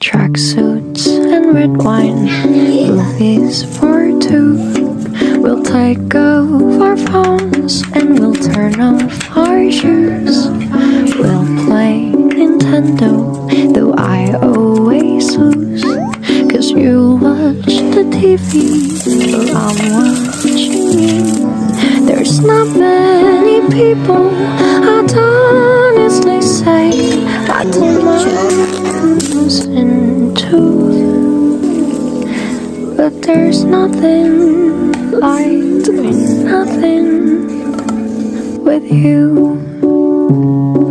tracksuits and red wine, movies for two. We'll take off our phones and we'll turn off our shoes. We'll play Nintendo, though I always lose. Cause you watch the TV while I'm watching you. There's not many people I'd honestly say I don't mind into. But there's nothing like doing nothing with you.